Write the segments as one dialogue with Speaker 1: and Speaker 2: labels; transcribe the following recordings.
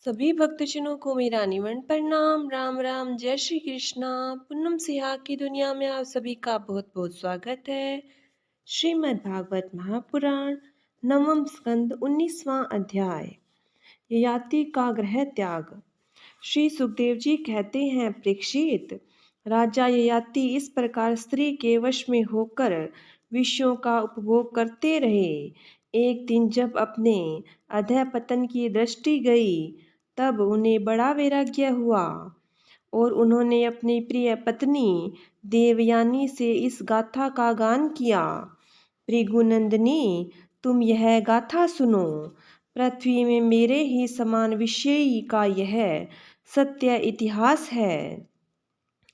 Speaker 1: सभी भक्तजनों को मेरा निमन प्रणाम। राम राम, जय श्री कृष्णा। पूनम सिहा की दुनिया में आप सभी का बहुत बहुत स्वागत है। श्रीमद् भागवत महापुराण नवम स्कंद 19वां अध्याय ययाति का गृह त्याग। श्री सुखदेव जी कहते हैं, परीक्षित, राजा ययाति इस प्रकार स्त्री के वश में होकर विषयों का उपभोग करते रहे। एक दिन जब अपने अधःपतन की दृष्टि गई, तब उन्हें बड़ा वैराग्य हुआ और उन्होंने अपनी प्रिय पत्नी देवयानी से इस गाथा का गान किया। भृगुनंदिनी, तुम यह गाथा सुनो। पृथ्वी में मेरे ही समान विषयी का यह सत्य इतिहास है।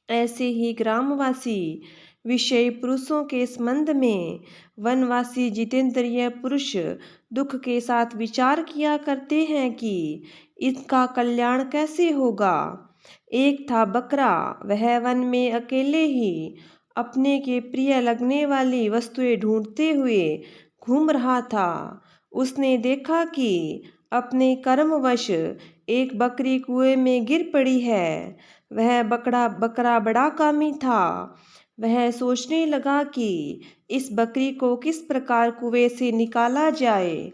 Speaker 1: ऐसे ही ग्रामवासी विषयी पुरुषों के संबंध में वनवासी जितेंद्रिय पुरुष दुख के साथ विचार किया करते हैं कि इसका कल्याण कैसे होगा। एक था बकरा, वह वन में अकेले ही अपने के प्रिय लगने वाली वस्तुएं ढूंढते हुए घूम रहा था। उसने देखा कि अपने कर्मवश एक बकरी कुएं में गिर पड़ी है। वह बकरा बड़ा कामी था। वह सोचने लगा कि इस बकरी को किस प्रकार कुएं से निकाला जाए।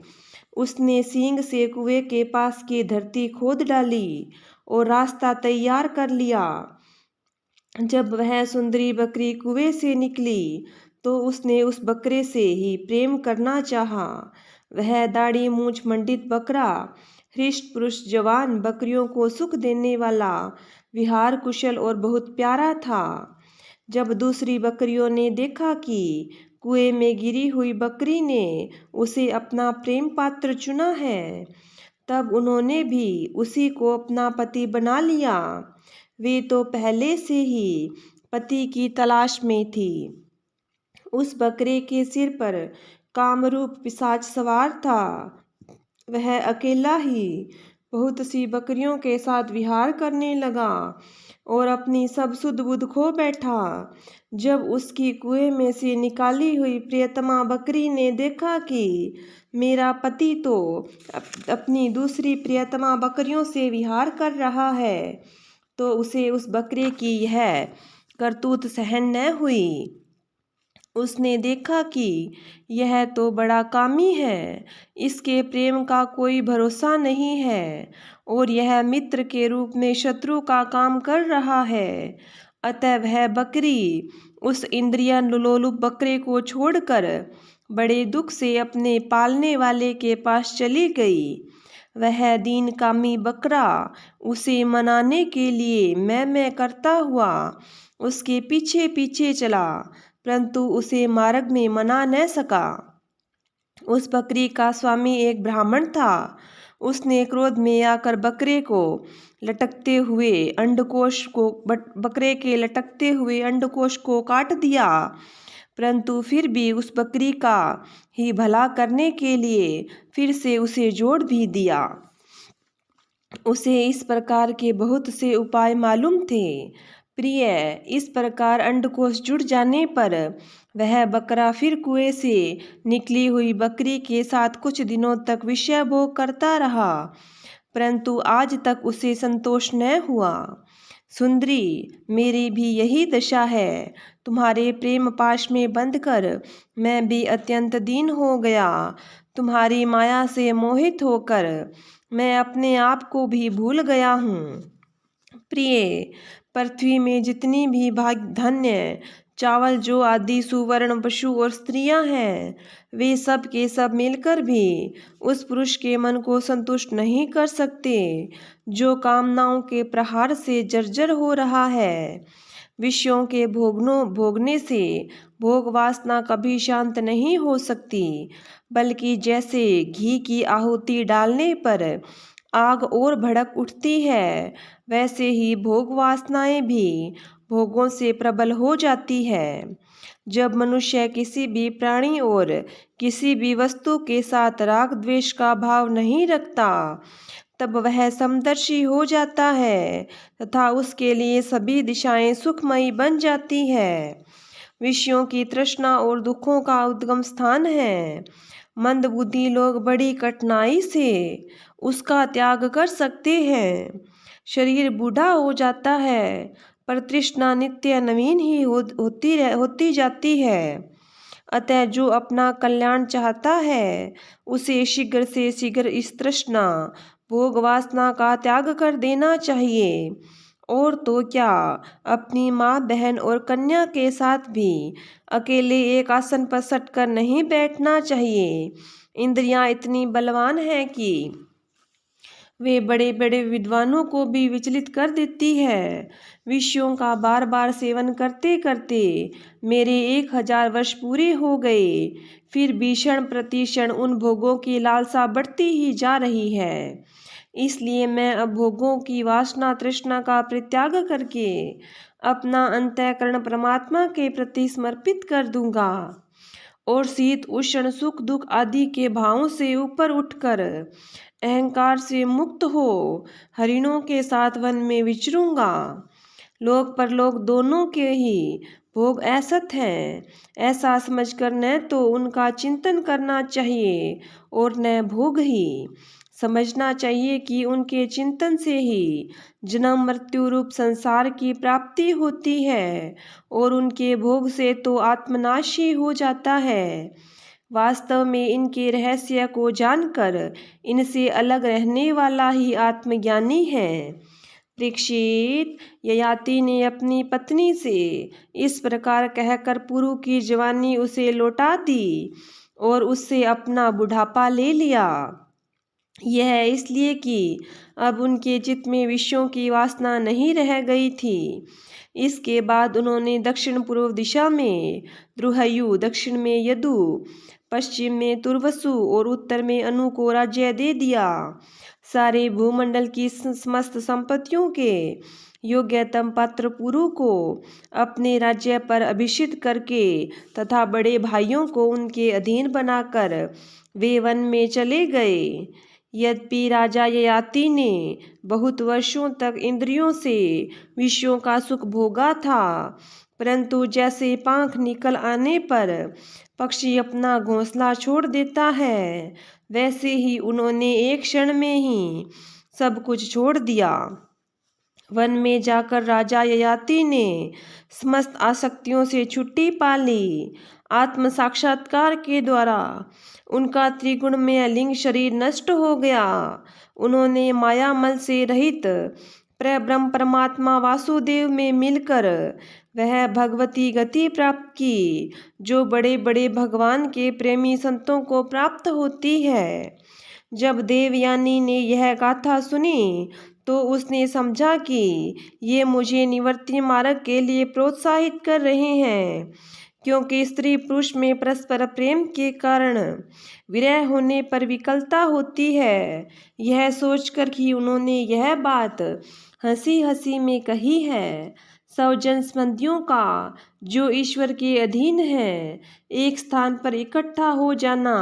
Speaker 1: उसने सींग से कुएं के पास की धरती खोद डाली और रास्ता तैयार कर लिया। जब वह सुंदरी बकरी कुएं से निकली तो उसने उस बकरे से ही प्रेम करना चाहा। वह दाढ़ी मूंछ मंडित बकरा हृष्ट पुरुष जवान बकरियों को सुख देने वाला विहार कुशल और बहुत प्यारा था। जब दूसरी बकरियों ने देखा कि कुएं में गिरी हुई बकरी ने उसे अपना प्रेम पात्र चुना है, तब उन्होंने भी उसी को अपना पति बना लिया। वे तो पहले से ही पति की तलाश में थी। उस बकरे के सिर पर कामरूप पिशाच सवार था। वह अकेला ही बहुत सी बकरियों के साथ विहार करने लगा और अपनी सब सुध बुध खो बैठा। जब उसकी कुएं में से निकाली हुई प्रियतमा बकरी ने देखा कि मेरा पति तो अपनी दूसरी प्रियतमा बकरियों से विहार कर रहा है, तो उसे उस बकरे की यह करतूत सहन न हुई। उसने देखा कि यह तो बड़ा कामी है, इसके प्रेम का कोई भरोसा नहीं है और यह मित्र के रूप में शत्रु का काम कर रहा है। अतः वह बकरी उस इंद्रिय लोलुप बकरे को छोड़कर बड़े दुख से अपने पालने वाले के पास चली गई। वह दीन कामी बकरा उसे मनाने के लिए मैं करता हुआ उसके पीछे पीछे चला, परंतु उसे मार्ग में मना न सका। उस बकरी का स्वामी एक ब्राह्मण था। उसने क्रोध में आकर बकरे के लटकते हुए अंडकोश को काट दिया, परंतु फिर भी उस बकरी का ही भला करने के लिए फिर से उसे जोड़ भी दिया। उसे इस प्रकार के बहुत से उपाय मालूम थे। प्रिय, इस प्रकार अंडकोश जुड़ जाने पर वह बकरा फिर कुएं से निकली हुई बकरी के साथ कुछ दिनों तक विषय भोग करता रहा, परंतु आज तक उसे संतोष न हुआ। सुंदरी, मेरी भी यही दशा है। तुम्हारे प्रेम पाश में बंधकर मैं भी अत्यंत दीन हो गया। तुम्हारी माया से मोहित होकर मैं अपने आप को भी भूल गया हूँ। प्रिय, पृथ्वी में जितनी भी धन्य चावल जो आदि सुवर्ण पशु और स्त्रियां हैं, वे सब के सब मिलकर भी उस पुरुष के मन को संतुष्ट नहीं कर सकते जो कामनाओं के प्रहार से जर्जर हो रहा है। विषयों के भोगने से भोग वासना कभी शांत नहीं हो सकती, बल्कि जैसे घी की आहुति डालने पर आग और भड़क उठती है, वैसे ही भोग वासनाएं भी भोगों से प्रबल हो जाती है। जब मनुष्य किसी भी प्राणी और किसी भी वस्तु के साथ राग द्वेष का भाव नहीं रखता, तब वह समदर्शी हो जाता है तथा उसके लिए सभी दिशाएं सुखमयी बन जाती है। विषयों की तृष्णा और दुखों का उद्गम स्थान है। मंदबुद्धि लोग बड़ी कठिनाई से उसका त्याग कर सकते हैं। शरीर बूढ़ा हो जाता है, पर तृष्णा नित्य नवीन ही होती जाती है। अतः जो अपना कल्याण चाहता है, उसे शीघ्र से शीघ्र इस तृष्णा भोग वासना का त्याग कर देना चाहिए। और तो क्या, अपनी माँ, बहन और कन्या के साथ भी अकेले एक आसन पर सट कर नहीं बैठना चाहिए। इंद्रियां इतनी बलवान हैं कि वे बड़े बड़े विद्वानों को भी विचलित कर देती है। विषयों का बार बार सेवन करते करते मेरे 1000 वर्ष पूरे हो गए, फिर भी क्षण प्रति क्षण उन भोगों की लालसा बढ़ती ही जा रही है। इसलिए मैं अब भोगों की वासना तृष्णा का परित्याग करके अपना अंतःकरण परमात्मा के प्रति समर्पित कर दूंगा और शीत उष्ण सुख दुख आदि के भावों से ऊपर उठकर अहंकार से मुक्त हो हरिणों के साथ वन में विचरूंगा। लोक परलोक दोनों के ही भोग असत हैं, ऐसा समझकर न तो उनका चिंतन करना चाहिए और न भोग ही। समझना चाहिए कि उनके चिंतन से ही जन्म मृत्यु रूप संसार की प्राप्ति होती है और उनके भोग से तो आत्मनाश ही हो जाता है। वास्तव में इनके रहस्य को जानकर इनसे अलग रहने वाला ही आत्मज्ञानी है। परीक्षित, ययाति ने अपनी पत्नी से इस प्रकार कहकर पुरु की जवानी उसे लौटा दी और उससे अपना बुढ़ापा ले लिया। यह इसलिए कि अब उनके चित्त में विषयों की वासना नहीं रह गई थी। इसके बाद उन्होंने दक्षिण पूर्व दिशा में द्रुहयु, दक्षिण में यदु, पश्चिम में तुर्वसु और उत्तर में अनु को राज्य दे दिया। सारे भूमंडल की समस्त संपत्तियों के योग्यतम पात्र पुरु को अपने राज्य पर अभिषिक्त करके तथा बड़े भाइयों को उनके अधीन बनाकर वे वन में चले गए। यद्यपि राजा ययाति ने बहुत वर्षों तक इंद्रियों से विषयों का सुख भोगा था, परंतु जैसे पांख निकल आने पर पक्षी अपना घोंसला छोड़ देता है, वैसे ही उन्होंने एक क्षण में ही सब कुछ छोड़ दिया। वन में जाकर राजा ययाति ने समस्त आसक्तियों से छुट्टी पा ली। आत्म साक्षात्कार के द्वारा उनका त्रिगुण में लिंग शरीर नष्ट हो गया। उन्होंने मायामल से रहित परब्रह्म परमात्मा वासुदेव में मिलकर वह भगवती गति प्राप्त की, जो बड़े बड़े भगवान के प्रेमी संतों को प्राप्त होती है। जब देवयानी ने यह गाथा सुनी तो उसने समझा कि ये मुझे निवृत्ति मार्ग के लिए प्रोत्साहित कर रहे हैं, क्योंकि स्त्री पुरुष में परस्पर प्रेम के कारण विरह होने पर विकलता होती है। यह सोचकर कि उन्होंने यह बात हंसी हंसी में कही है। सब जन संबंधियों का जो ईश्वर के अधीन है, एक स्थान पर इकट्ठा हो जाना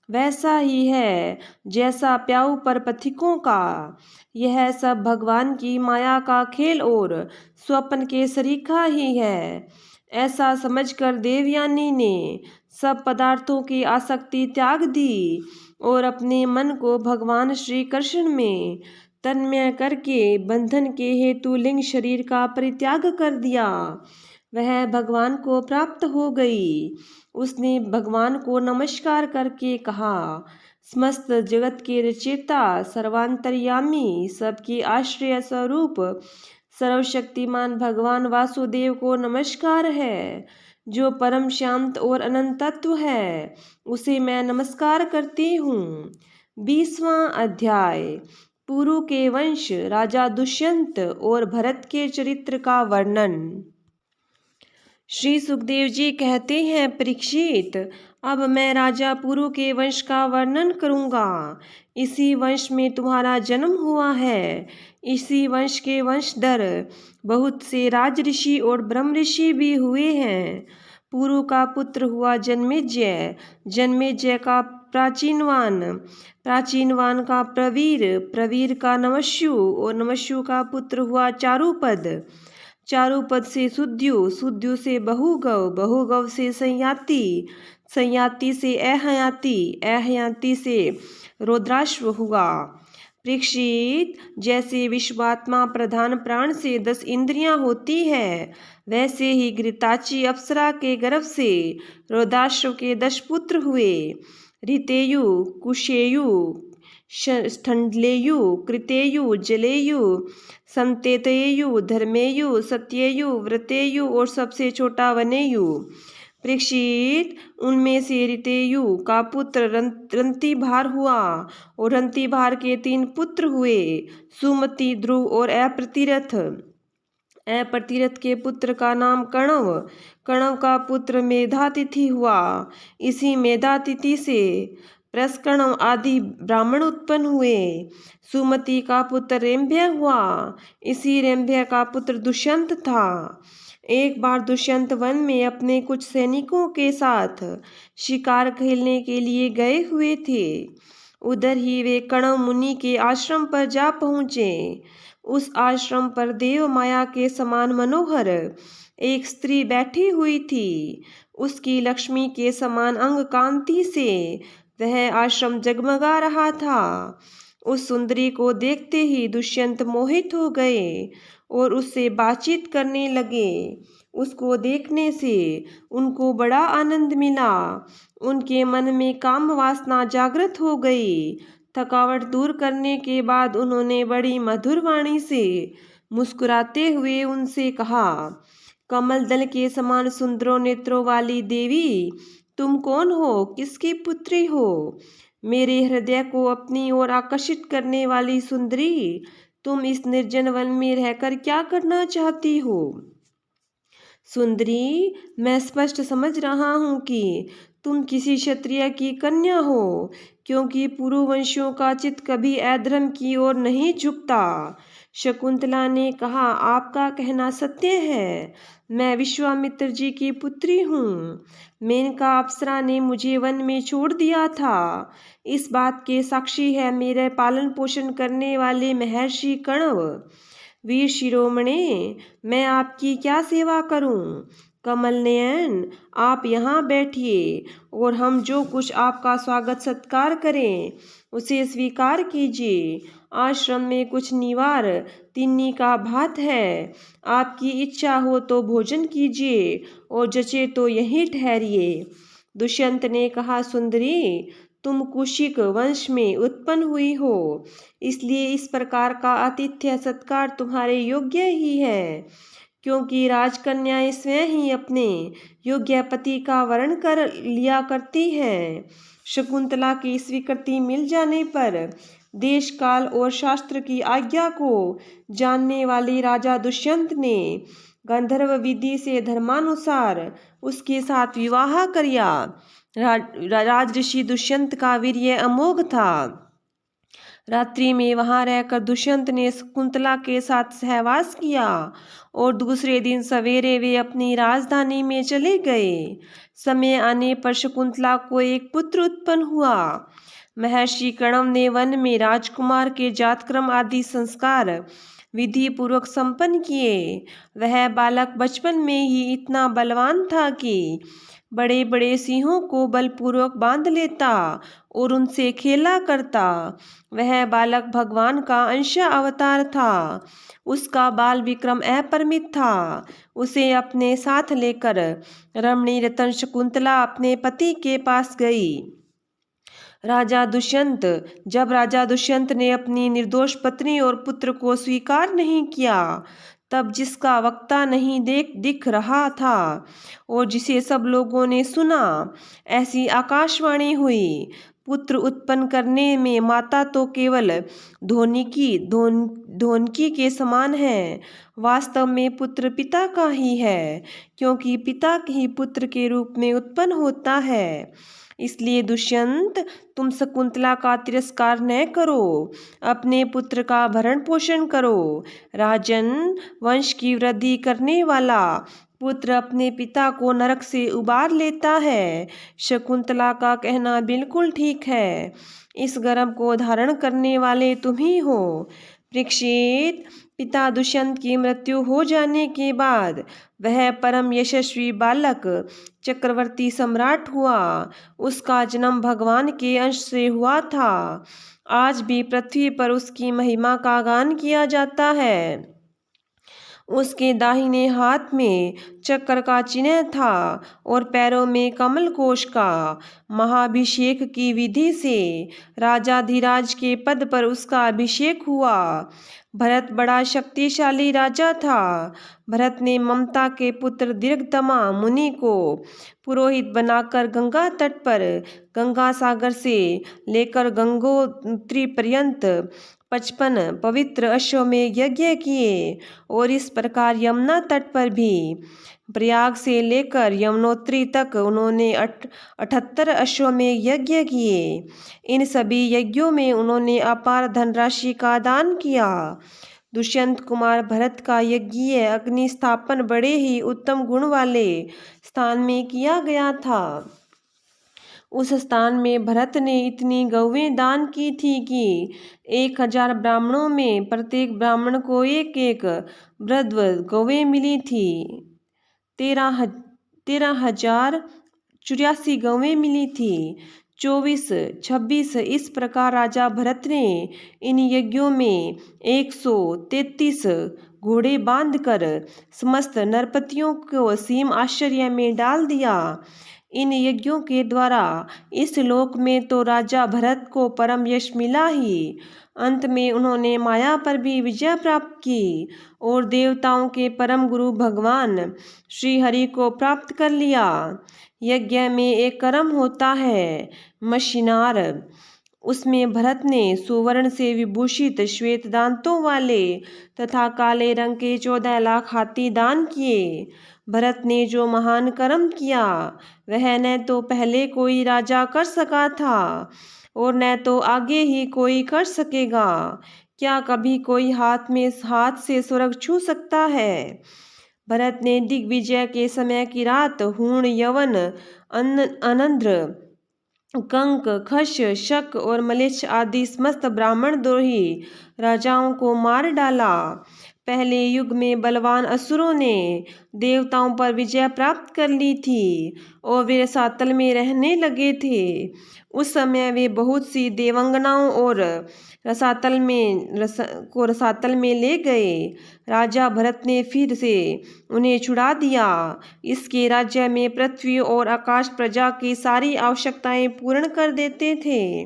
Speaker 1: वैसा ही है जैसा प्याऊ पर पथिकों का। यह सब भगवान की माया का खेल और स्वप्न के सरीखा ही है। ऐसा समझकर देवयानी ने सब पदार्थों की आसक्ति त्याग दी और अपने मन को भगवान श्री कृष्ण में तन्मय करके बंधन के हेतु लिंग शरीर का परित्याग कर दिया। वह भगवान को प्राप्त हो गई। उसने भगवान को नमस्कार करके कहा, समस्त जगत के रचयिता, सर्वांतर्यामी, सबकी आश्रय स्वरूप सर्वशक्तिमान भगवान वासुदेव को नमस्कार है। जो परम शांत और अनंत तत्व है, उसे मैं नमस्कार करती हूँ। 20वां अध्याय। पुरु के वंश, राजा दुष्यंत और भरत के चरित्र का वर्णन। श्री सुखदेव जी कहते हैं, परीक्षित, अब मैं राजा पुरु के वंश का वर्णन करूंगा। इसी वंश में तुम्हारा जन्म हुआ है। इसी वंश के वंशधर बहुत से राज ऋषि और ब्रह्म ऋषि भी हुए हैं। पुरु का पुत्र हुआ जन्मेजय, जन्मेजय का प्राचीनवान, प्राचीनवान का प्रवीर, प्रवीर का नमस्यु और नमस्यु का पुत्र हुआ चारुपद, चारुपद से सुद्यु, सुद्यु से बहुगव, बहुगव से संयाति, संयाति से अहयाति, अहयाति से रौद्राश्व हुआ। परीक्षित, जैसे विश्वात्मा प्रधान प्राण से 10 इंद्रियां होती है, वैसे ही घृताची अप्सरा के गर्भ से रोदाश्व के 10 पुत्र हुए। ऋतेयु, कुशेयु, स्थंडलेयु, कृतेयु, जलेयु, संतेतयु, धर्मेयु, सत्येयु, व्रतेयु और सबसे छोटा वनेयु। परीक्षित, उनमें से ऋतेयु का पुत्र रंतिभार हुआ और रंतिभार के 3 पुत्र हुए, सुमति, ध्रुव और अप्रतिरथ। अप्रतिरथ के पुत्र का नाम कणव, कणव का पुत्र मेधातिथि हुआ। इसी मेधातिथि से प्रस्कणव आदि ब्राह्मण उत्पन्न हुए। सुमति का पुत्र रेम्भ्य हुआ। इसी रेम्भ्य का पुत्र दुष्यंत था। एक बार दुष्यंत वन में अपने कुछ सैनिकों के साथ शिकार खेलने के लिए गए हुए थे। उधर ही वे कणव मुनि के आश्रम पर जा पहुँचे। उस आश्रम पर देव माया के समान मनोहर एक स्त्री बैठी हुई थी। उसकी लक्ष्मी के समान अंग कांति से वह आश्रम जगमगा रहा था। उस सुंदरी को देखते ही दुष्यंत मोहित हो गए और उससे बातचीत करने लगे। उसको देखने से उनको बड़ा आनंद मिला। उनके मन में काम वासना जागृत हो गई। थकावट दूर करने के बाद उन्होंने बड़ी मधुर वाणी से मुस्कुराते हुए उनसे कहा, कमल दल के समान सुंदरों नेत्रों वाली देवी, तुम कौन हो, किसकी पुत्री हो? मेरे हृदय को अपनी ओर आकर्षित करने वाली सुंदरी, तुम इस निर्जन वन में रहकर क्या करना चाहती हो? सुंदरी, मैं स्पष्ट समझ रहा हूँ कि तुम किसी क्षत्रिय की कन्या हो, क्योंकि पुरुवंशियों का चित्त कभी अधर्म की ओर नहीं झुकता। शकुंतला ने कहा, आपका कहना सत्य है। मैं विश्वामित्र जी की पुत्री हूँ। मेनका अप्सरा ने मुझे वन में छोड़ दिया था। इस बात के साक्षी है मेरे पालन पोषण करने वाले महर्षि कण्व। वीर शिरोमणे, मैं आपकी क्या सेवा करूं? कमल नयन, आप यहाँ बैठिए और हम जो कुछ आपका स्वागत सत्कार करें उसे स्वीकार कीजिए। आश्रम में कुछ निवार तिन्नी का भात है। आपकी इच्छा हो तो भोजन कीजिए और जचे तो यहीं ठहरिए। दुष्यंत ने कहा, सुंदरी, तुम कुशिक वंश में उत्पन्न हुई हो, इसलिए इस प्रकार का आतिथ्य सत्कार तुम्हारे योग्य ही है, क्योंकि राजकन्याएं स्वयं ही अपने योग्य पति का वर्ण कर लिया करती हैं। शकुंतला की स्वीकृति मिल जाने पर देश काल और शास्त्र की आज्ञा को जानने वाले राजा दुष्यंत ने गंधर्व विधि से धर्मानुसार उसके साथ विवाह किया। राजऋषि दुष्यंत का वीर्य अमोघ था। रात्रि में वहां रहकर दुष्यंत ने शकुंतला के साथ सहवास किया और दूसरे दिन सवेरे वे अपनी राजधानी में चले गए। समय आने पर शकुंतला को एक पुत्र उत्पन्न हुआ। महर्षि कण्व ने वन में राजकुमार के जातक्रम आदि संस्कार विधि पूर्वक संपन्न किए। वह बालक बचपन में ही इतना बलवान था कि बड़े बड़े सिंहों को बलपूर्वक बांध लेता और उनसे खेला करता। वह बालक भगवान का अंश अवतार था। उसका बाल विक्रम अपरिमित था। उसे अपने साथ लेकर रमणी रतन शकुंतला अपने पति के पास गई। जब राजा दुष्यंत ने अपनी निर्दोष पत्नी और पुत्र को स्वीकार नहीं किया, तब जिसका वक्ता नहीं दिख रहा था और जिसे सब लोगों ने सुना, ऐसी आकाशवाणी हुई, पुत्र उत्पन्न करने में माता तो केवल ढोनकी के समान है। वास्तव में पुत्र पिता का ही है, क्योंकि पिता ही पुत्र के रूप में उत्पन्न होता है। इसलिए दुष्यंत, तुम शकुंतला का तिरस्कार न करो, अपने पुत्र का भरण पोषण करो। राजन, वंश की वृद्धि करने वाला पुत्र अपने पिता को नरक से उबार लेता है। शकुंतला का कहना बिल्कुल ठीक है। इस गर्भ को धारण करने वाले तुम ही हो। परीक्षित, पिता दुष्यंत की मृत्यु हो जाने के बाद वह परम यशस्वी बालक चक्रवर्ती सम्राट हुआ। उसका जन्म भगवान के अंश से हुआ था। आज भी पृथ्वी पर उसकी महिमा का गान किया जाता है। उसके दाहिने हाथ में चक्र का चिन्ह था और पैरों में कमल कोश का। महाभिषेक की विधि से राजाधिराज के पद पर उसका अभिषेक हुआ। भरत बड़ा शक्तिशाली राजा था। भरत ने ममता के पुत्र दीर्घतमा मुनि को पुरोहित बनाकर गंगा तट पर गंगा सागर से लेकर गंगोत्री पर्यंत 55 पवित्र अश्वमेध यज्ञ किए और इस प्रकार यमुना तट पर भी प्रयाग से लेकर यमुनोत्री तक उन्होंने 78 अश्वमेध यज्ञ किए। इन सभी यज्ञों में उन्होंने अपार धनराशि का दान किया। दुष्यंत कुमार भरत का यज्ञीय अग्नि स्थापन बड़े ही उत्तम गुण वाले स्थान में किया गया था। उस स्थान में भरत ने इतनी गौवें दान की थी कि 1000 ब्राह्मणों में प्रत्येक ब्राह्मण को एक एक वृद्ध गौवें मिली थी। 13,084 गौवें मिली थी। 24-26 इस प्रकार राजा भरत ने इन यज्ञों में 133 घोड़े बांधकर समस्त नरपतियों को असीम आश्चर्य में डाल दिया। इन यज्ञों के द्वारा इस लोक में तो राजा भरत को परम यश मिला ही, अंत में उन्होंने माया पर भी विजय प्राप्त की और देवताओं के परम गुरु भगवान श्री हरि को प्राप्त कर लिया। यज्ञ में एक कर्म होता है मशीनार। उसमें भरत ने सुवर्ण से विभूषित श्वेत दांतों वाले तथा काले रंग के 14 लाख हाथी दान किए। भरत ने जो महान कर्म किया वह न तो पहले कोई राजा कर सका था और न तो आगे ही कोई कर सकेगा। क्या कभी कोई हाथ से स्वर्ग छू सकता है? भरत ने दिग्विजय के समय की रात हूण, यवन, अनंध्र, कंक, खश, शक और मलेच्छ आदि समस्त ब्राह्मण द्रोही राजाओं को मार डाला। पहले युग में बलवान असुरों ने देवताओं पर विजय प्राप्त कर ली थी और वे रसातल में रहने लगे थे। उस समय वे बहुत सी देवांगनाओं और रसातल में ले गए। राजा भरत ने फिर से उन्हें छुड़ा दिया। इसके राज्य में पृथ्वी और आकाश प्रजा की सारी आवश्यकताएं पूर्ण कर देते थे।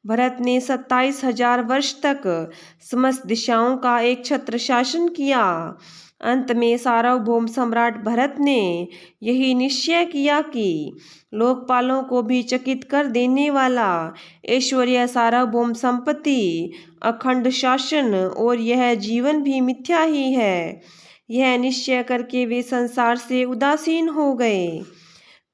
Speaker 1: भरत ने 27,000 वर्ष तक समस्त दिशाओं का एक छत्र शासन किया। अंत में सार्वभौम सम्राट भरत ने यही निश्चय किया कि लोकपालों को भी चकित कर देने वाला ऐश्वर्य, सार्वभौम संपत्ति, अखंड शासन और यह जीवन भी मिथ्या ही है। यह निश्चय करके वे संसार से उदासीन हो गए।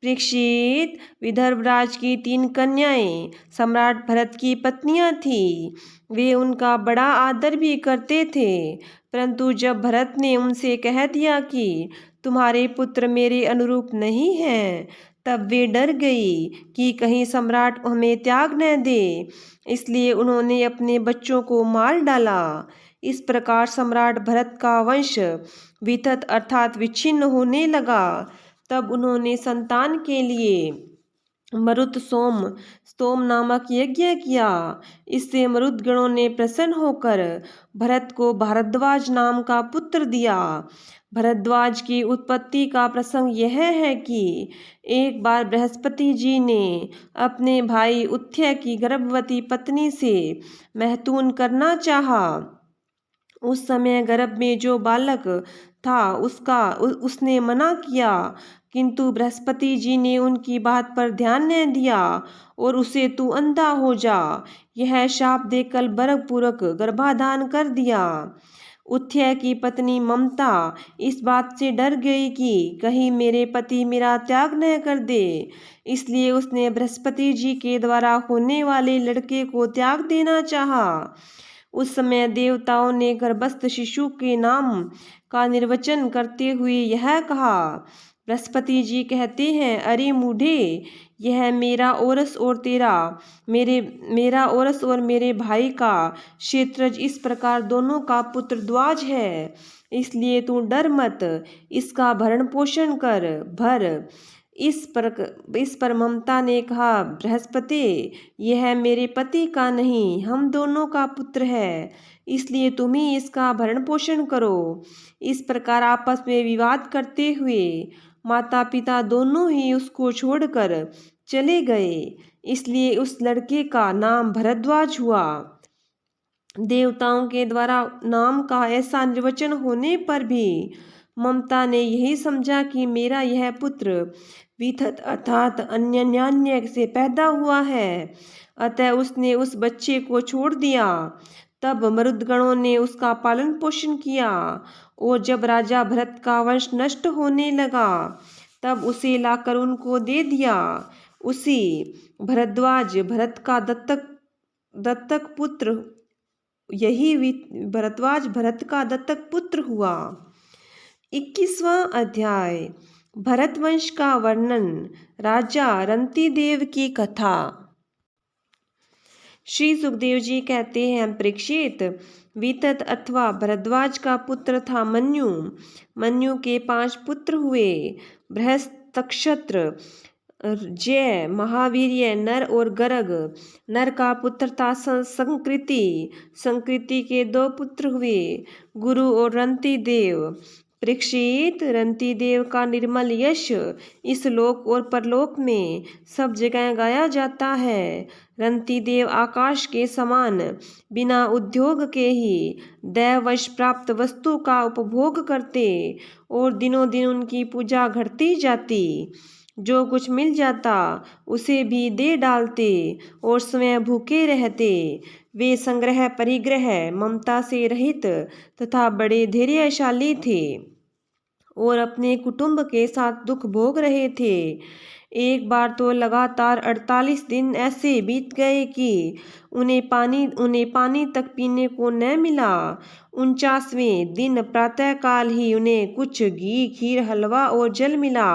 Speaker 1: परीक्षित, विदर्भराज की 3 कन्याएं सम्राट भरत की पत्नियां थीं। वे उनका बड़ा आदर भी करते थे, परंतु जब भरत ने उनसे कह दिया कि तुम्हारे पुत्र मेरे अनुरूप नहीं हैं, तब वे डर गई कि कहीं सम्राट हमें त्याग न दे। इसलिए उन्होंने अपने बच्चों को मार डाला। इस प्रकार सम्राट भरत का वंश वितत अर्थात विच्छिन्न होने लगा। तब उन्होंने संतान के लिए मरुत स्तोम नामक यज्ञ किया। इससे मरुदगणों ने प्रसन्न होकर भरत को भारद्वाज नाम का पुत्र दिया। भरद्वाज की उत्पत्ति का प्रसंग यह है कि एक बार बृहस्पति जी ने अपने भाई उथ्य की गर्भवती पत्नी से महतून करना चाहा। उस समय गर्भ में जो बालक था उसने मना किया, किंतु बृहस्पति जी ने उनकी बात पर ध्यान न दिया और उसे तू अंधा हो जा यह शाप देकर बलपूर्वक गर्भाधान कर दिया। उथ्य की पत्नी ममता इस बात से डर गई कि कहीं मेरे पति मेरा त्याग न कर दे, इसलिए उसने बृहस्पति जी के द्वारा होने वाले लड़के को त्याग देना चाहा। उस समय देवताओं ने गर्भस्थ शिशु के नाम का निर्वचन करते हुए यह कहा, बृहस्पति जी कहते हैं, अरे मूढ़े, यह मेरा औरस और तेरा, मेरा औरस और मेरे भाई का क्षेत्रज इस प्रकार दोनों का पुत्र ध्वज है, इसलिए तू डर मत, इसका भरण पोषण कर भर। इस पर ममता ने कहा, बृहस्पति, यह मेरे पति का नहीं, हम दोनों का पुत्र है, इसलिए तुम ही इसका भरण पोषण करो। इस प्रकार आपस में विवाद करते हुए माता पिता दोनों ही उसको छोड़कर चले गए, इसलिए उस लड़के का नाम भरद्वाज हुआ। देवताओं के द्वारा नाम का ऐसा निर्वचन होने पर भी ममता ने यही समझा कि मेरा यह पुत्र विथत अर्थात अन्य से पैदा हुआ है, अतः उसने उस बच्चे को छोड़ दिया। तब मरुदगणों ने उसका पालन पोषण किया, और जब राजा भरत का वंश नष्ट होने लगा तब उसे लाकर उनको दे दिया। उसी भरद्वाज भरत का दत्तक पुत्र भरद्वाज भरत का दत्तक पुत्र हुआ। 21वां अध्याय, भरतवंश का वर्णन, राजा रंतिदेव की कथा। श्री सुखदेव जी कहते हैं, परीक्षित, वितत अथवा भरद्वाज का पुत्र था मन्यु। मन्यु के 5 पुत्र हुए, बृहस्पत्र, जय, महावीर्य, नर और गर्ग। नर का पुत्र था संकृति। संकृति के 2 पुत्र हुए, गुरु और रंतिदेव। परीक्षित, रंतिदेव का निर्मल यश इस लोक और परलोक में सब जगह गाया जाता है। रंतिदेव आकाश के समान बिना उद्योग के ही दैववश प्राप्त वस्तु का उपभोग करते, और दिनों दिन उनकी पूजा घटती जाती। जो कुछ मिल जाता उसे भी दे डालते और स्वयं भूखे रहते। वे संग्रह परिग्रह ममता से रहित तथा बड़े धैर्यशाली थे और अपने कुटुंब के साथ दुख भोग रहे थे। एक बार तो लगातार 48 दिन ऐसे बीत गए कि उन्हें पानी तक पीने को न मिला। 49वें दिन प्रातःकाल ही उन्हें कुछ घी, खीर, हलवा और जल मिला।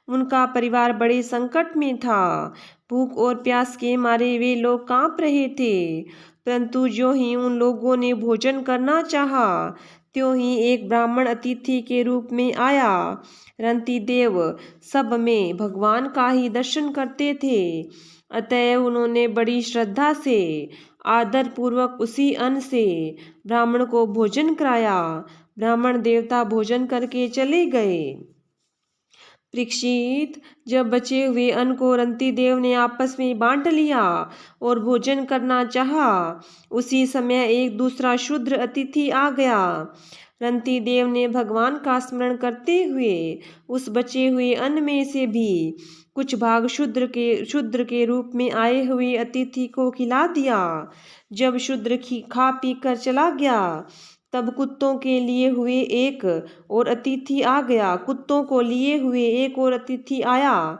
Speaker 1: उनका परिवार बड़े संकट में था। भूख और प्यास के मारे वे लोग कांप रहे थे, परंतु जो ही उन लोगों ने भोजन करना चाहा, त्यों ही एक ब्राह्मण अतिथि के रूप में आया। रंतिदेव सब में भगवान का ही दर्शन करते थे, अतएव उन्होंने बड़ी श्रद्धा से आदर पूर्वक उसी अन्न से ब्राह्मण को भोजन कराया। ब्राह्मण देवता भोजन करके चले गए। परीक्षित, जब बचे हुए अन्न को रंतिदेव ने आपस में बांट लिया और भोजन करना चाहा, उसी समय एक दूसरा शूद्र अतिथि आ गया। रंतिदेव ने भगवान का स्मरण करते हुए उस बचे हुए अन्न में से भी कुछ भाग शूद्र के रूप में आए हुए अतिथि को खिला दिया। जब शूद्र खा पी कर चला गया, तब कुत्तों के लिए हुए एक और अतिथि आ गया। कुत्तों को लिए हुए एक और अतिथि आया।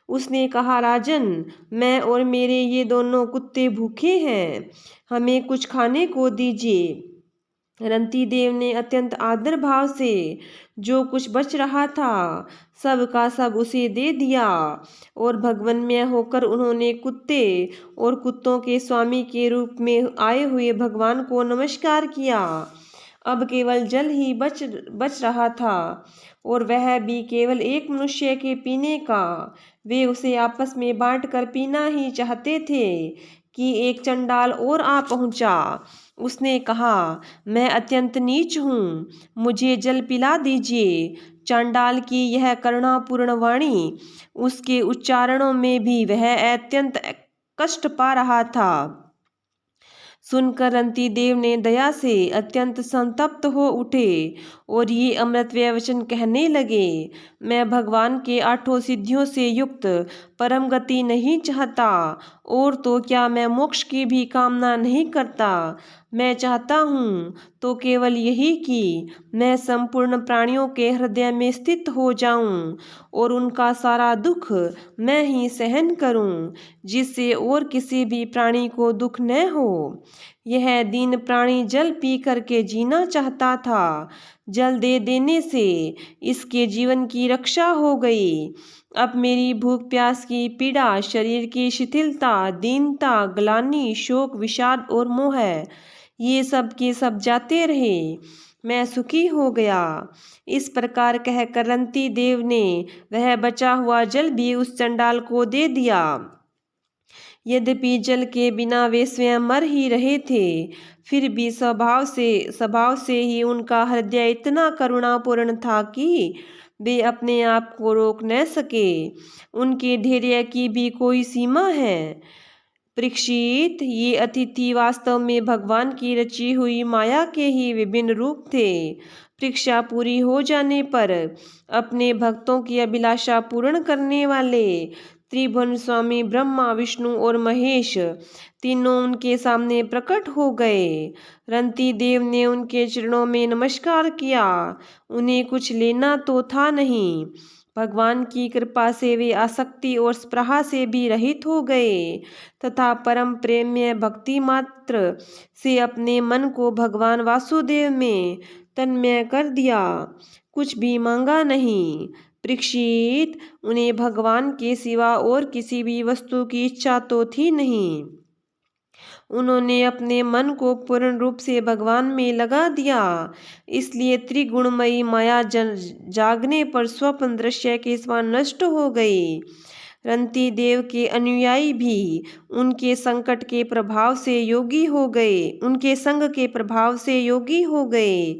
Speaker 1: उसने कहा, राजन, मैं और मेरे ये दोनों कुत्ते भूखे हैं, हमें कुछ खाने को दीजिए। रंतिदेव ने अत्यंत आदर भाव से जो कुछ बच रहा था सब का सब उसे दे दिया, और भगवन्मय होकर उन्होंने कुत्ते और कुत्तों के स्वामी के रूप में आए हुए भगवान को नमस्कार किया। अब केवल जल ही बच रहा था, और वह भी केवल एक मनुष्य के पीने का। वे उसे आपस में बांट कर पीना ही चाहते थे कि एक चंडाल और आ पहुंचा। उसने कहा, मैं अत्यंत नीच हूँ, मुझे जल पिला दीजिए। चांडाल की यह करुणापूर्ण वाणी, उसके उच्चारणों में भी वह अत्यंत कष्ट पा रहा था। सुनकर रंतिदेव ने दया से अत्यंत संतप्त हो उठे और ये अमृतमय वचन कहने लगे, मैं भगवान के 8 सिद्धियों से युक्त परम गति नहीं चाहता, और तो क्या मैं मोक्ष की भी कामना नहीं करता। मैं चाहता हूँ तो केवल यही कि मैं संपूर्ण प्राणियों के हृदय में स्थित हो जाऊं और उनका सारा दुख मैं ही सहन करूं, जिससे और किसी भी प्राणी को दुख न हो। यह दीन प्राणी जल पी करके जीना चाहता था। जल दे देने से इसके जीवन की रक्षा हो गई। अब मेरी भूख प्यास की पीड़ा, शरीर की शिथिलता, दीनता, ग्लानि, शोक, विषाद और मोह, ये सब के सब जाते रहे। मैं सुखी हो गया। इस प्रकार कहकर रंती देव ने वह बचा हुआ जल भी उस चंडाल को दे दिया। यद्यपि जल के बिना वे स्वयं मर ही रहे थे, फिर भी स्वभाव से ही उनका हृदय इतना करुणापूर्ण था कि वे अपने आप को रोक न सके। उनके धैर्य की भी कोई सीमा है। परीक्षित, ये अतिथि वास्तव में भगवान की रची हुई माया के ही विभिन्न रूप थे। परीक्षा पूरी हो जाने पर अपने भक्तों की अभिलाषा पूर्ण करने वाले त्रिभुवन स्वामी ब्रह्मा, विष्णु और महेश तीनों उनके सामने प्रकट हो गए। रंती देव ने उनके चरणों में नमस्कार किया। उन्हें कुछ लेना तो था नहीं। भगवान की कृपा से वे आसक्ति और स्पृहा से भी रहित हो गए तथा परम प्रेम्य भक्ति मात्र से अपने मन को भगवान वासुदेव में तन्मय कर दिया। कुछ भी मांगा नहीं। परीक्षित, उन्हें भगवान के सिवा और किसी भी वस्तु की इच्छा तो थी नहीं। उन्होंने अपने मन को पूर्ण रूप से भगवान में लगा दिया। इसलिए त्रिगुणमयी माया जागने पर स्वप्न दृश्य के समान नष्ट हो गई। रंती देव के अनुयायी भी उनके संकट के प्रभाव से योगी हो गए, उनके संग के प्रभाव से योगी हो गए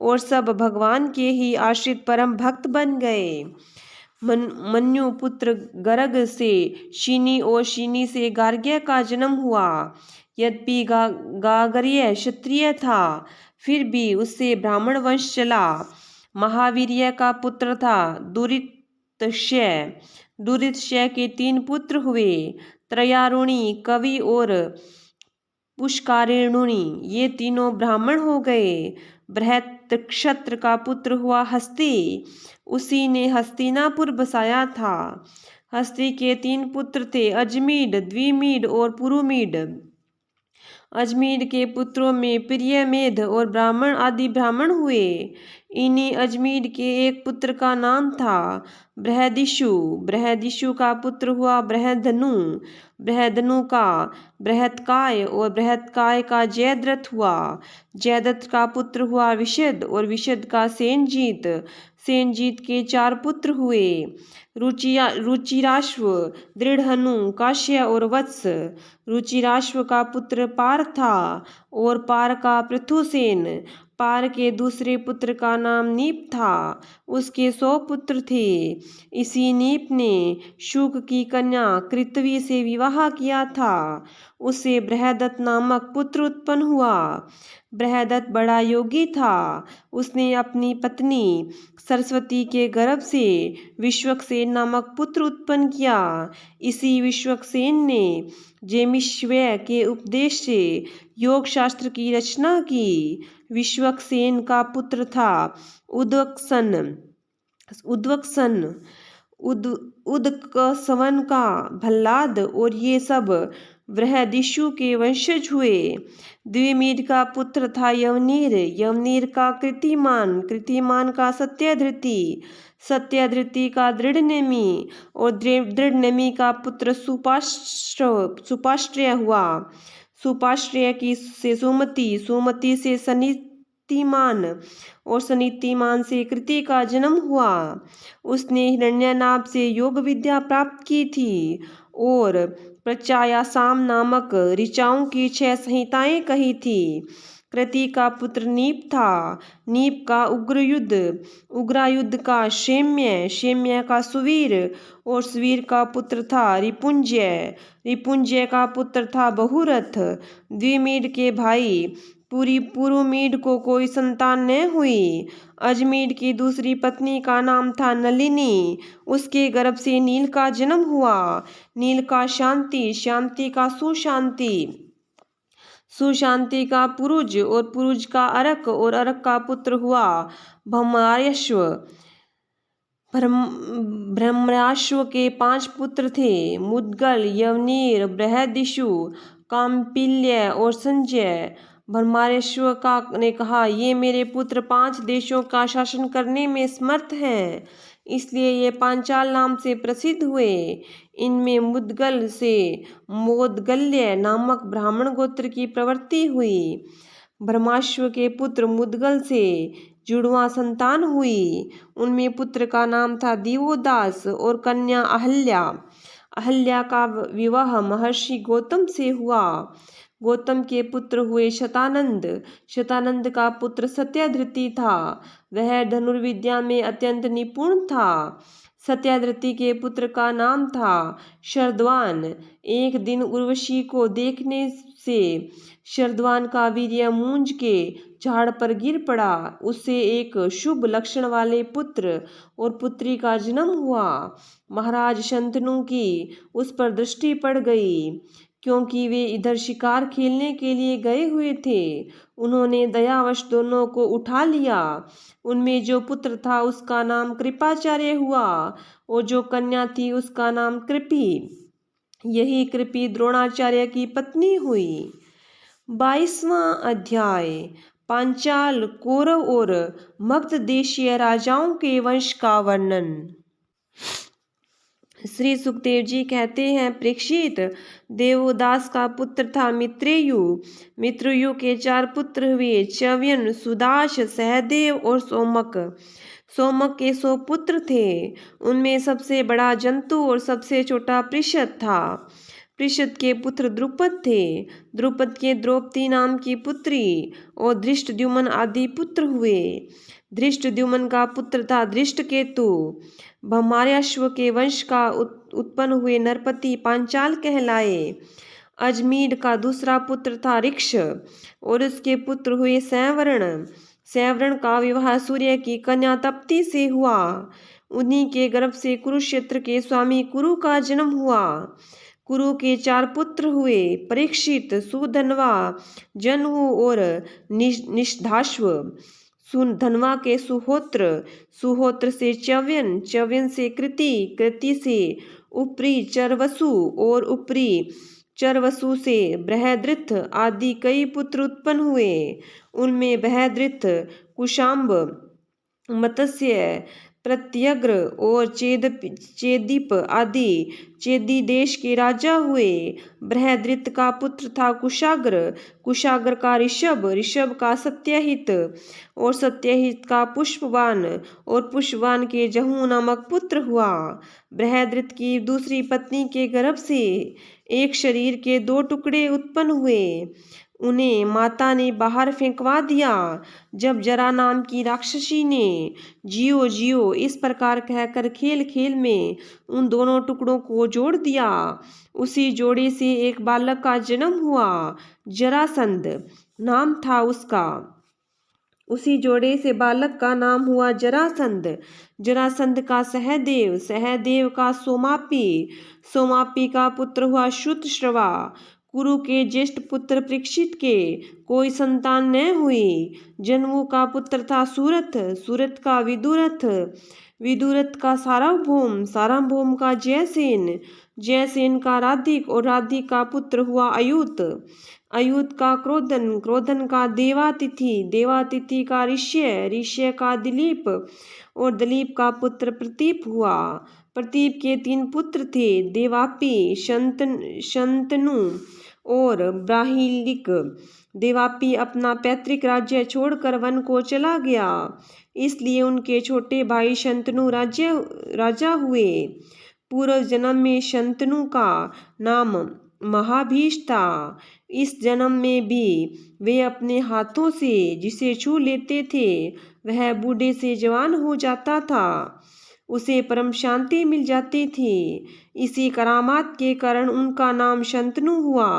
Speaker 1: और सब भगवान के ही आश्रित परम भक्त बन गए। मन्यु पुत्र गर्ग से शीनी और शीनी से गार्ग्य का जन्म हुआ। यद्यपि गागर्य क्षत्रिय था, फिर भी उससे ब्राह्मण वंश चला। महावीर्य का पुत्र था दुरितस्य के 3 पुत्र हुए, त्रयारुणी, कवि और पुष्कारिणुनि। ये तीनों ब्राह्मण हो गए। बृहत क्षत्र का पुत्र हुआ हस्ती। उसी ने हस्तिनापुर बसाया था। हस्ती के 3 पुत्र थे, अजमीड, द्विमीड और पुरुमीड। अजमीड के पुत्रों में प्रियमेध और ब्राह्मण आदि ब्राह्मण हुए। इन्हीं अजमीड के एक पुत्र का नाम था बृहदिषु। बृहदिषु का पुत्र हुआ बृहदनु। बृहदनु का बृहत्काय और बृहत्काय का जयद्रथ हुआ। जयद्रथ का पुत्र हुआ विशद और विशद का सेनजीत। सेनजीत के 4 पुत्र हुए, रुचिराश्व, दृढ़हनु, काश्य और वत्स। रुचिराश्व का पुत्र पार था और पार का पृथुसेन। पार के दूसरे पुत्र का नाम नीप था। उसके 100 पुत्र थे। इसी नीप ने शुक की कन्या कृतवी से विवाह किया था। उससे बृहदत्त नामक पुत्र उत्पन्न हुआ। बृहदत्त बड़ा योगी था। उसने अपनी पत्नी सरस्वती के गर्भ से विश्वक्सेन नामक पुत्र उत्पन्न किया। इसी विश्वक्सेन ने जेमिश्वय के उपदेश से योग शास्त्र की रचना की। विश्वक्सेन का पुत्र था उदकसवन का भल्लाद और ये सब बृहदिषु के वंशज हुए। द्विमीड का पुत्र था यवनीर। यवनीर का कृतिमान, कृतिमान का सत्यधृति, सत्यधृति का दृढ़नेमी और दृढ़नेमी का पुत्र सुपाष्ट्रय हुआ। सुपाष्ट्रय की से सुमति, सुमति से सनीतिमान और सनीतिमान से कृति का जन्म हुआ। उसने हिरण्यनाभ से योग विद्या प्राप्त की थी और प्रत्यायासाम नामक ऋचाओं की 6 संहिताएं कही थी। कृति का पुत्र नीप था। नीप का उग्रयुद्ध, उग्रायुद्ध का क्षेम्य, क्षेम्य का सुवीर और सुवीर का पुत्र था रिपुंजय। रिपुंजय का पुत्र था बहुरथ। द्विमीड के भाई पुरुमीड को कोई संतान न हुई। अजमीड की दूसरी पत्नी का नाम था नलिनी। उसके गर्भ से नील का जन्म हुआ। नील का शांति, शांति का सुशांति, सुशांति का पुरुज और पुरुज का अरक और अरक का पुत्र हुआ भ्रमराश्व। भ्रमराश्व के 5 पुत्र थे, मुद्गल, यवनीर, बृहदिषु, काम्पिल्य और संजय। ब्रह्मारेश्वर का ने कहा, ये मेरे पुत्र 5 देशों का शासन करने में समर्थ हैं, इसलिए ये पांचाल नाम से प्रसिद्ध हुए। इनमें मुद्गल से मोदगल्य नामक ब्राह्मण गोत्र की प्रवृत्ति हुई। ब्रह्माश्व के पुत्र मुद्गल से जुड़वा संतान हुई। उनमें पुत्र का नाम था दिवोदास और कन्या अहल्या। अहल्या का विवाह महर्षि गौतम से हुआ। गौतम के पुत्र हुए शतानंद। शतानंद का पुत्र सत्याधृति था। वह धनुर्विद्या में अत्यंत निपुण था। सत्याधृति के पुत्र का नाम था शरद्वान। एक दिन उर्वशी को देखने से शरद्वान का वीर्य मूंज के झाड़ पर गिर पड़ा। उससे एक शुभ लक्षण वाले पुत्र और पुत्री का जन्म हुआ। महाराज शंतनु की उस पर दृष्टि पड़ गई, क्योंकि वे इधर शिकार खेलने के लिए गए हुए थे। उन्होंने दयावश दोनों को उठा लिया। उनमें जो पुत्र था उसका नाम कृपाचार्य हुआ और जो कन्या थी उसका नाम कृपी। यही कृपी द्रोणाचार्य की पत्नी हुई। 22वां अध्याय पांचाल, कौरव और मगध देशीय राजाओं के वंश का वर्णन। श्री सुखदेव जी कहते हैं, परीक्षित, देवोदास का पुत्र था मित्रेयु। मित्रेयु के 4 पुत्र हुए, च्यवन, सुदाश, सहदेव और सोमक। सोमक के 100 पुत्र थे। उनमें सबसे बड़ा जंतु और सबसे छोटा पृषद था। पृषद के पुत्र द्रुपद थे। द्रुपद के द्रौपदी नाम की पुत्री और धृष्टद्युम्न आदि पुत्र हुए। धृष्टद्युम्न का पुत्र था धृष्टकेतु। ब्रह्मार्याश्व के वंश का उत्पन्न हुए नरपति पांचाल कहलाए। अजमीड का दूसरा पुत्र था ऋक्ष और उसके पुत्र हुए सैवर्ण। सैवर्ण का विवाह सूर्य की कन्या तप्ती से हुआ। उन्हीं के गर्भ से कुरुक्षेत्र के स्वामी कुरु का जन्म हुआ। कुरु के 4 पुत्र हुए, परीक्षित, सुधन्वा, जन्हु और निषधाश्व। सुधन्वा के सुहोत्र, सुहोत्र से च्यवन, च्यवन से कृति, कृति से उपरी चरवसु और उपरी चरवसु से बृहद्रथ आदि कई पुत्र उत्पन्न हुए। उनमें बृहद्रथ, कुशाम्ब, मत्स्य, प्रत्यग्र और चेदीप आदि चेदी देश के राजा हुए। बृहद्रथ का पुत्र था कुशाग्र। कुशाग्र का ऋषभ, ऋषभ का सत्यहित और सत्यहित का पुष्पवान और पुष्पवान के जहू नामक पुत्र हुआ। बृहद्रथ की दूसरी पत्नी के गर्भ से एक शरीर के 2 टुकड़े उत्पन्न हुए। उन्हें माता ने बाहर फेंकवा दिया। जब जरा नाम की राक्षसी ने जियो जियो इस प्रकार कहकर खेल खेल में उन दोनों टुकड़ों को जोड़ दिया, उसी जोड़े से एक बालक का जन्म हुआ। जरासंध नाम था उसका। उसी जोड़े से बालक का नाम हुआ जरासंध। जरासंध का सहदेव, सहदेव का सोमापी, सोमापी का पुत्र हुआ श्रुतश्रवा। कुरु के ज्येष्ठ पुत्र परीक्षित के कोई संतान न हुई। जन्मु का पुत्र था सूरथ, सूरथ का विदुरथ, विदुरथ का सार्वभौम, सार्वभौम का जयसेन, जयसेन का राधिक और राधिक का पुत्र हुआ अयुत, अयुत का क्रोधन, क्रोधन का देवातिथि, देवातिथि का ऋष्य, ऋष्य का दिलीप और दिलीप का पुत्र प्रतीप हुआ। प्रतीप के 3 पुत्र थे, देवापी, शंतनु और ब्राहिलिक। देवापी अपना पैतृक राज्य छोड़कर वन को चला गया, इसलिए उनके छोटे भाई शंतनु राजा हुए। पूर्व जन्म में शंतनु का नाम महाभीष था। इस जन्म में भी वे अपने हाथों से जिसे छू लेते थे वह बूढ़े से जवान हो जाता था, उसे परम शांति मिल जाती थी। इसी करामात के कारण उनका नाम शंतनु हुआ।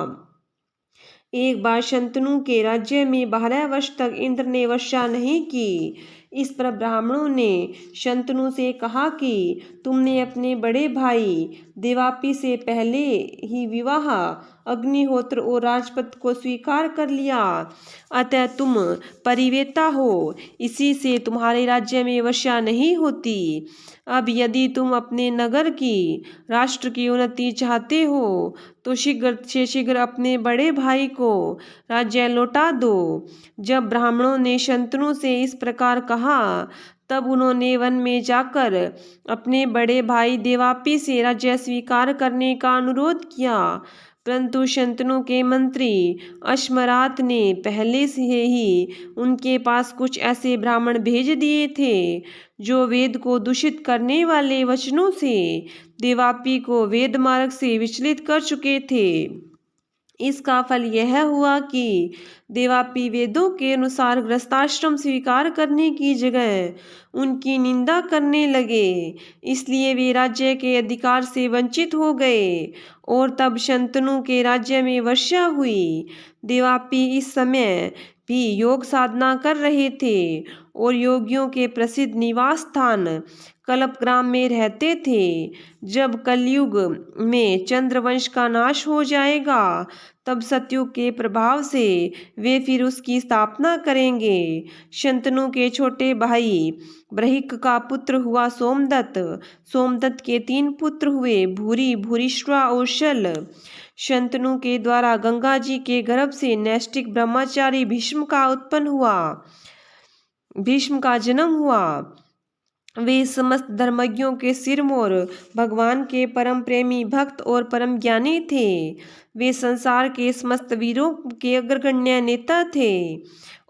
Speaker 1: एक बार शंतनु के राज्य में 12 वर्ष तक इंद्र ने वर्षा नहीं की। इस पर ब्राह्मणों ने शंतनु से कहा कि तुमने अपने बड़े भाई देवापी से पहले ही विवाह, अग्निहोत्र और राजपद को स्वीकार कर लिया, अतः तुम परिवेता हो, इसी से तुम्हारे राज्य में वर्षा नहीं होती। अब यदि तुम अपने नगर की, राष्ट्र की उन्नति चाहते हो तो शीघ्र से शीघ्र अपने बड़े भाई को राज्य लौटा दो। जब ब्राह्मणों ने शंतनु से इस प्रकार कहा तब उन्होंने वन में जाकर अपने बड़े भाई देवापी से राज्य स्वीकार करने का अनुरोध किया, परंतु शंतनु के मंत्री अश्मरात ने पहले से ही उनके पास कुछ ऐसे ब्राह्मण भेज दिए थे जो वेद को दूषित करने वाले वचनों से देवापी को वेद मार्ग से विचलित कर चुके थे। इसका फल यह हुआ कि देवापी वेदों के अनुसार गृहस्थाश्रम स्वीकार करने की जगह उनकी निंदा करने लगे, इसलिए वे राज्य के अधिकार से वंचित हो गए और तब शंतनु के राज्य में वर्षा हुई। देवापी इस समय भी योग साधना कर रहे थे और योगियों के प्रसिद्ध निवास स्थान कल्पग्राम में रहते थे। जब कलयुग में चंद्रवंश का नाश हो जाएगा तब सतयुग के प्रभाव से वे फिर उसकी स्थापना करेंगे। शंतनु के छोटे भाई ब्रहिक का पुत्र हुआ सोमदत्त। सोमदत्त के 3 पुत्र हुए, भूरी, भूरिश्वा और शल। शंतनु के द्वारा गंगा जी के गर्भ से नैष्ठिक ब्रह्मचारी भीष्म का जन्म हुआ। वे समस्त धर्मज्ञों के सिरमौर, भगवान के परम प्रेमी भक्त और परम ज्ञानी थे। वे संसार के समस्त वीरों के अग्रगण्य नेता थे।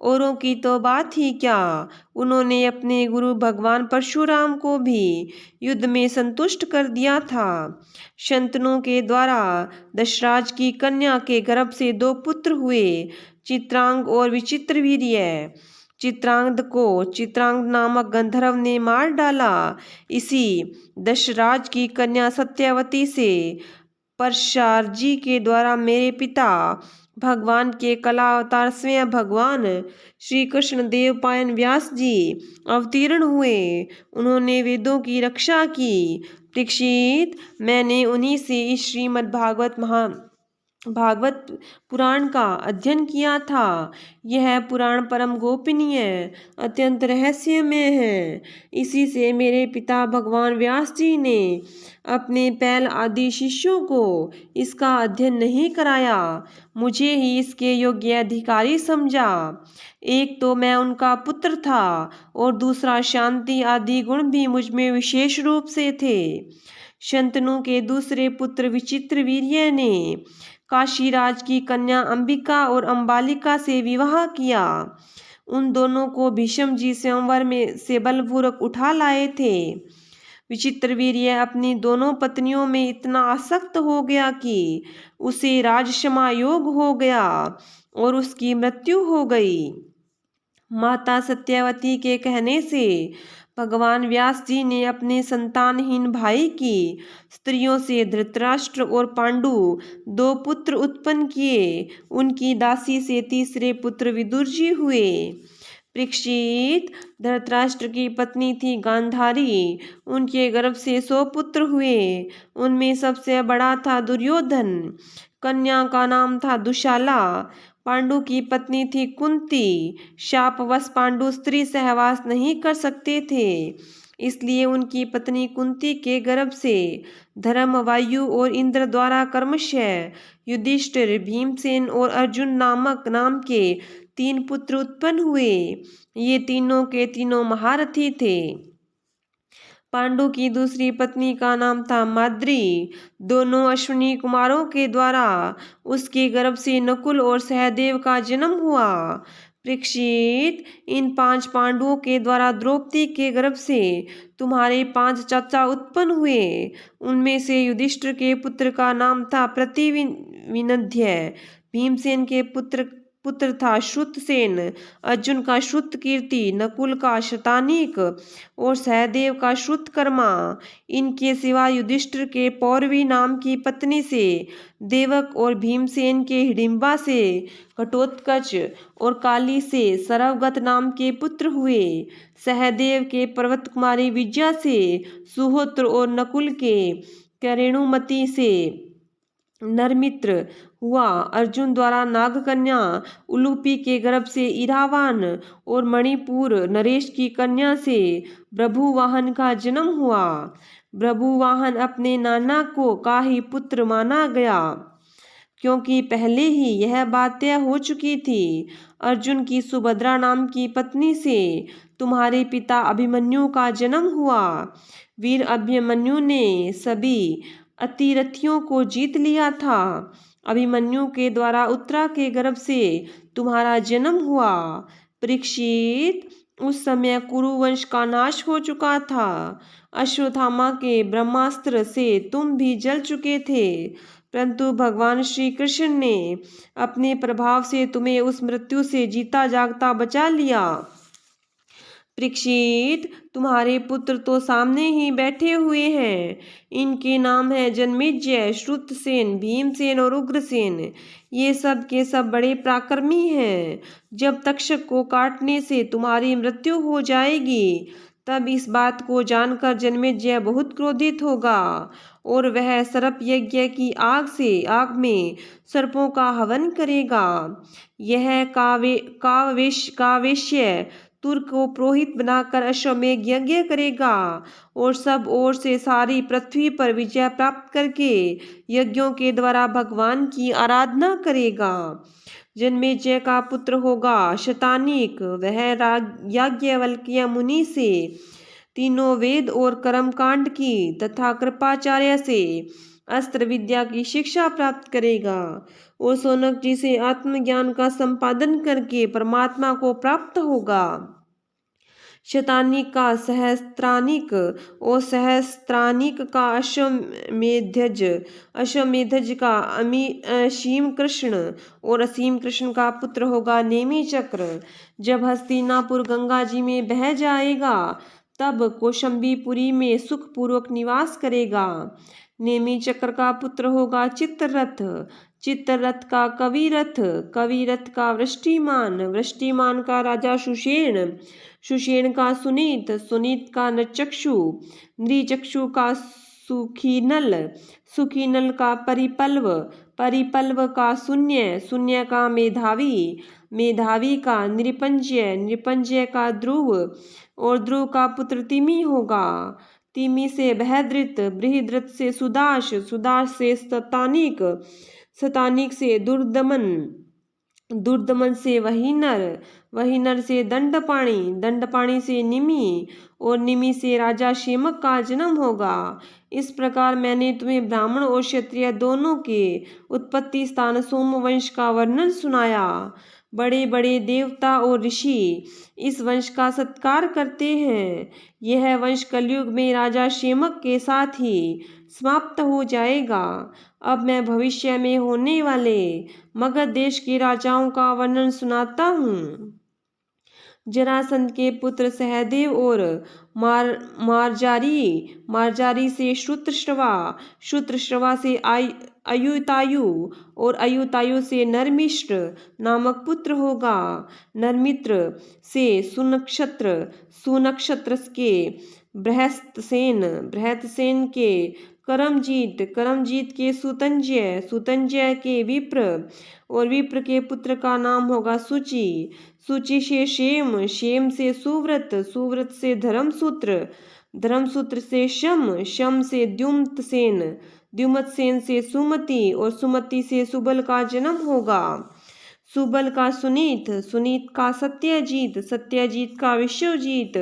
Speaker 1: औरों की तो बात ही क्या, उन्होंने अपने गुरु भगवान परशुराम को भी युद्ध में संतुष्ट कर दिया था। शंतनु के द्वारा दशराज की कन्या के गर्भ से 2 पुत्र हुए, चित्रांग और विचित्रवीर्य। चित्रांगद को चित्रांग नामक गंधर्व ने मार डाला। इसी दशराज की कन्या सत्यवती से परशार्जी के द्वारा मेरे पिता भगवान के कला अवतार स्वयं भगवान श्री कृष्ण देव पायन व्यास जी अवतीर्ण हुए। उन्होंने वेदों की रक्षा की। परीक्षित, मैंने उन्हीं से इस श्रीमद् भागवत पुराण का अध्ययन किया था। यह पुराण परम गोपनीय, अत्यंत रहस्यमय है। इसी से मेरे पिता भगवान व्यास जी ने अपने पैल आदि शिष्यों को इसका अध्ययन नहीं कराया, मुझे ही इसके योग्य अधिकारी समझा। एक तो मैं उनका पुत्र था और दूसरा शांति आदि गुण भी मुझ में विशेष रूप से थे। शंतनु के दूसरे पुत्र विचित्रवीर्य ने काशीराज की कन्या अंबिका और अंबालिका से विवाह किया। उन दोनों को भीष्म जी स्वयंवर में से बलपूर्वक उठा लाए थे। विचित्रवीर्य अपनी दोनों पत्नियों में इतना आसक्त हो गया कि उसे राजक्षमा योग हो गया और उसकी मृत्यु हो गई। माता सत्यवती के कहने से भगवान व्यास जी ने अपने संतानहीन भाई की स्त्रियों से धृतराष्ट्र और पांडु 2 पुत्र उत्पन्न किए। उनकी दासी से तीसरे पुत्र विदुर जी हुए। परीक्षित, धृतराष्ट्र की पत्नी थी गांधारी, उनके गर्भ से 100 पुत्र हुए। उनमें सबसे बड़ा था दुर्योधन। कन्या का नाम था दुशाला। पांडु की पत्नी थी कुंती। शापवश पांडु स्त्री सहवास नहीं कर सकते थे, इसलिए उनकी पत्नी कुंती के गर्भ से धर्म, वायु और इंद्र द्वारा क्रमशः युधिष्ठिर, भीमसेन और अर्जुन नाम के 3 पुत्र उत्पन्न हुए। ये तीनों के तीनों महारथी थे। पांडु की दूसरी पत्नी का नाम था माद्री। दोनों अश्विनी कुमारों के द्वारा उसके गर्भ से नकुल और सहदेव का जन्म हुआ। परीक्षित, इन 5 पांडवों के द्वारा द्रौपदी के गर्भ से तुम्हारे 5 चाचा उत्पन्न हुए। उनमें से युधिष्ठिर के पुत्र का नाम था प्रतिविनध्य, भीमसेन के पुत्र पुत्र था श्रुतसेन, अर्जुन का श्रुतकीर्ति, नकुल का शतानीक और सहदेव का श्रुतकर्मा। इनके सिवा युधिष्ठिर के पौरवी नाम की पत्नी से देवक और भीमसेन के हिडिंबा से घटोत्कच और काली से सरवगत नाम के पुत्र हुए। सहदेव के पर्वत कुमारी विजया से सुहोत्र और नकुल के करेणुमति से नरमित्र हुआ। अर्जुन द्वारा नागकन्या उलूपी के गर्भ से इरावान और मणिपुर नरेश की कन्या से प्रभुवाहन का जन्म हुआ। प्रभुवाहन अपने नाना को का ही पुत्र माना गया, क्योंकि पहले ही यह बात तय हो चुकी थी। अर्जुन की सुभद्रा नाम की पत्नी से तुम्हारे पिता अभिमन्यु का जन्म हुआ। वीर अभिमन्यु ने सभी अतिरथियों को जीत लिया था। अभिमन्यु के द्वारा उत्तरा के गर्भ से तुम्हारा जन्म हुआ। परीक्षित, उस समय कुरुवंश का नाश हो चुका था। अश्वत्थामा के ब्रह्मास्त्र से तुम भी जल चुके थे, परंतु भगवान श्री कृष्ण ने अपने प्रभाव से तुम्हें उस मृत्यु से जीता जागता बचा लिया। परीक्षित, तुम्हारे पुत्र तो सामने ही बैठे हुए हैं। इनके नाम है जन्मेजय, श्रुतसेन, भीमसेन और उग्रसेन। ये सब के सब बड़े पराक्रमी हैं। जब तक्षक को काटने से तुम्हारी मृत्यु हो जाएगी, तब इस बात को जानकर जन्मेजय बहुत क्रोधित होगा और वह सर्प यज्ञ की आग में सर्पों का हवन करेगा। यह कावेश्य तुर्क को पुरोहित बनाकर अश्वमेध यज्ञ करेगा और सब ओर से सारी पृथ्वी पर विजय प्राप्त करके यज्ञों के द्वारा भगवान की आराधना करेगा। जन्मेजय का पुत्र होगा शतानीक। वह याज्ञवल्क्य मुनि से तीनों वेद और कर्मकांड की तथा कृपाचार्य से अस्त्र विद्या की शिक्षा प्राप्त करेगा और सौनक जी से आत्मज्ञान का संपादन करके परमात्मा को प्राप्त होगा। शतानीक का सहस्त्रानिक और सहस्त्रानिक का अश्वमेधज, अश्वमेधज का असीम कृष्ण और असीम कृष्ण का पुत्र होगा नेमी चक्र। जब हस्तिनापुर गंगा जी में बह जाएगा, तब कौशंबीपुरी में सुखपूर्वक निवास करेगा। नेमी चक्र का पुत्र होगा चित्ररथ, चित्ररथ का कविरथ, कविरथ का वृष्टिमान, वृष्टिमान का राजा सुषेण, सुषेण का सुनीत, सुनीत का नृचक्षु, नृचक्षु का सुखीनल, सुखीनल का परिपल्व, परिपल्व का शून्य, शून्य का मेधावी, मेधावी का नृपंजय, नृपंजय का ध्रुव और ध्रुव का पुत्र तिमी होगा। तिमी से बृहद्रथ, बृहद्रथ से सुदाश, सुदाश से शतानीक, शतानीक से दुर्दमन, दुर्दमन से वहीनर, वहीनर से दंडपाणी, दंडपाणी से निमि और निमि से राजा शेमक का जन्म होगा। इस प्रकार मैंने तुम्हें ब्राह्मण और क्षत्रिय दोनों के उत्पत्ति स्थान सोमवंश का वर्णन सुनाया। बड़े बड़े देवता और ऋषि इस वंश का सत्कार करते हैं। यह वंश कलयुग में राजा शेमक के साथ ही समाप्त हो जाएगा। अब मैं भविष्य में होने वाले मगध देश के राजाओं का वर्णन सुनाता हूँ। जरासंध के पुत्र सहदेव और मार्जारी, मार्जारी से श्रुतश्रवा, श्रुतश्रवा से अयुतायु और अयुतायु से नरमिष्ट नामक पुत्र होगा। नरमित्र से सुनक्षत्र, सुनक्षत्र के बृहस्पसेन, बृहस्पसेन के करमजीत, करमजीत के सुतंजय, सुतंजय के विप्र और विप्र के पुत्र का नाम होगा सुचि, सुचि से शेम, शेम से सुव्रत, सुव्रत से धर्मसूत्र, धर्मसूत्र से शम, शम से द्युमतसेन, द्युमतसेन से सुमति और सुमति से सुबल का जन्म होगा। सुबल का सुनीत, सुनीत का सत्यजीत, सत्यजीत का विश्वजीत,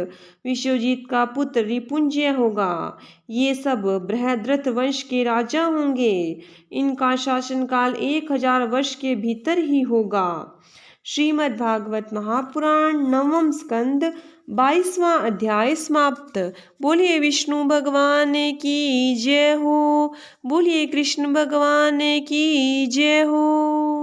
Speaker 1: विश्वजीत का पुत्र रिपुंजय होगा। ये सब बृहद्रथ वंश के राजा होंगे। इनका शासनकाल 1000 वर्ष के भीतर ही होगा। श्रीमद् भागवत महापुराण 9वां स्कंद 22वां अध्याय समाप्त। बोलिए विष्णु भगवान की जय हो, बोलिए कृष्ण भगवान की जय हो।